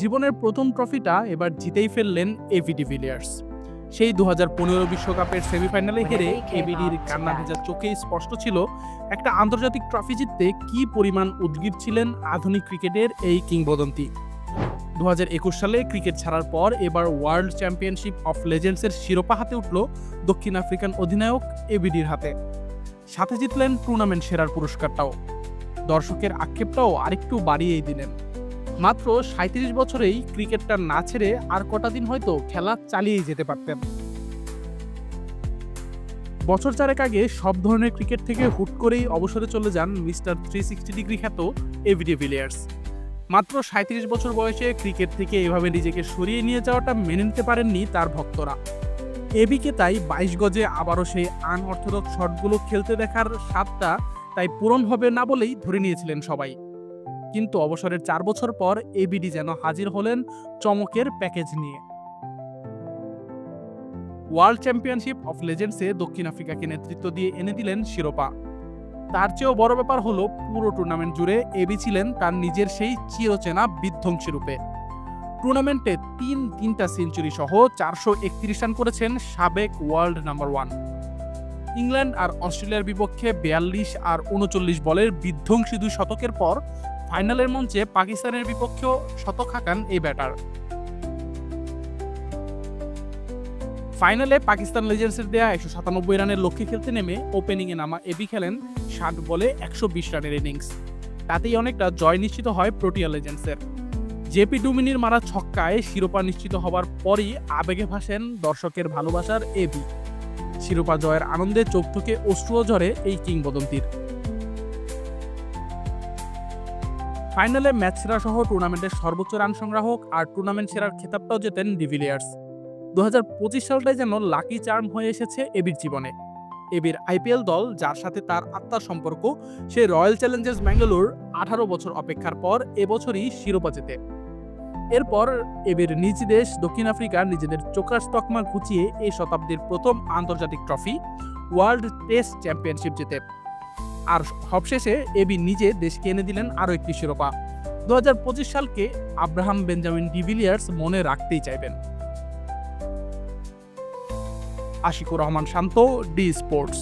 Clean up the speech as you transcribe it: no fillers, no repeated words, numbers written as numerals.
জীবনের প্রথম ট্রফিটা এবার জিতেই ফেললেন এবি ডিভিলিয়ার্স। সেই 2015 বিশ্বকাপের সেমিফাইনালে হেরে এবিডির কান্না ভেজা চোখেই স্পষ্ট ছিল একটা আন্তর্জাতিক ট্রফি জিততে কি পরিমাণ উদগ্রীব ছিলেন আধুনিক ক্রিকেটের এই কিংবদন্তি। 2021 সালে ক্রিকেট ছাড়ার পর এবার ওয়ার্ল্ড চ্যাম্পিয়নশিপ অফ লেজেন্ডসের শিরোপা হাতে উঠল দক্ষিণ আফ্রিকান অধিনায়ক এবিডির হাতে। সাথে জিতলেন টুর্নামেন্ট সেরার পুরস্কারটাও। দর্শকের আক্ষেপটাও আরেকটু বাড়িয়েই দিলেন। মাত্র 37 বছরেই ক্রিকেটটা না ছেড়ে আর কটা দিন হয়তো খেলা চালিয়েই যেতে পারতেন। বছর চারেক আগে সব ধরনের ক্রিকেট থেকে হুট করেই অবসরে চলে যান মিস্টার 360 ডিগ্রি খ্যাত এবি ডিভিলিয়ার্স। মাত্র 37 বছর বয়সে ক্রিকেট থেকে এভাবে নিজেকে সরিয়ে নিয়ে যাওয়াটা মেনে নিতে পারেননি তার ভক্তরা। এবিকে তাই 22 গজে আবারও সেই আনঅর্থোডক্স শটগুলো খেলতে দেখার স্বাদটা তাই পূরণ হবে না বলেই ধরে নিয়েছিলেন সবাই। কিন্তু অবসরের 4 বছর পর এবিডি যেন হাজির হলেন চমকের প্যাকেজ নিয়ে। ওয়ার্ল্ড চ্যাম্পিয়নশিপ অফ লেজেন্ডসে দক্ষিণ আফ্রিকাকে নেতৃত্ব দিয়ে এনে দিলেন শিরোপা। তার চেয়েও বড় ব্যাপার হলো পুরো টুর্নামেন্ট জুড়ে এবি ছিলেন তার নিজের সেই চিরচেনা বিধ্বংসী রূপে। টুর্নামেন্টে তিনটা সেঞ্চুরি সহ 431 রান করেছেন সাবেক ওয়ার্ল্ড নাম্বার 1। ইংল্যান্ড আর অস্ট্রেলিয়ার বিপক্ষে 42 আর 39 বলের বিধ্বংসী 2 শতকের পর ফাইনালের মঞ্চে পাকিস্তানের বিপক্ষেও শতক হাঁকান এই ব্যাটার। ফাইনালে পাকিস্তান লেজেন্ডসের দেয়া 197 রানের লক্ষ্যে খেলতে নেমে ওপেনিংয়ে নামা এবি খেলেন 60 বলে 120 রানের ইনিংস। তাতেই অনেকটা জয় নিশ্চিত হয় প্রোটিয়া লেজেন্ডসের। জেপি ডুমিনির মারা ছক্কায় শিরোপা নিশ্চিত হবার পরই আবেগে ভাসেন দর্শকের ভালোবাসার এবি। শিরোপা জয়ের আনন্দে চোখ থেকে অশ্রুও ঝরে এই কিংবদন্তির। ফাইনালে ম্যাচ সেরা সহ টুর্নামেন্টের সর্বোচ্চ রান সংগ্রাহক আর টুর্নামেন্ট সেরার খেতাবটাও জেতেন ডিভিলিয়ার্স। 2025 সালটাই যেন লাকি চার্ম হয়ে এসেছে এবির জীবনে। এবির আইপিএল দল, যার সাথে তার আত্মার সম্পর্ক, সেই রয়্যাল চ্যালেঞ্জার্স ব্যাঙ্গালোর 18 বছর অপেক্ষার পর এবছরই শিরোপা জেতে। এরপর এবির নিজ দেশ দক্ষিণ আফ্রিকা নিজেদের চোখার স্টকমা ঘুচিয়ে এই শতাব্দীর প্রথম আন্তর্জাতিক ট্রফি ওয়ার্ল্ড টেস্ট চ্যাম্পিয়নশিপ জেতে। আর সবশেষে এবি নিজে দেশকে এনে দিলেন আরও একটি শিরোপা। 2025 সালকে আব্রাহাম বেঞ্জামিন ডিভিলিয়ার্স মনে রাখতেই চাইবেন। আশিকুর রহমান শান্ত, ডি স্পোর্টস।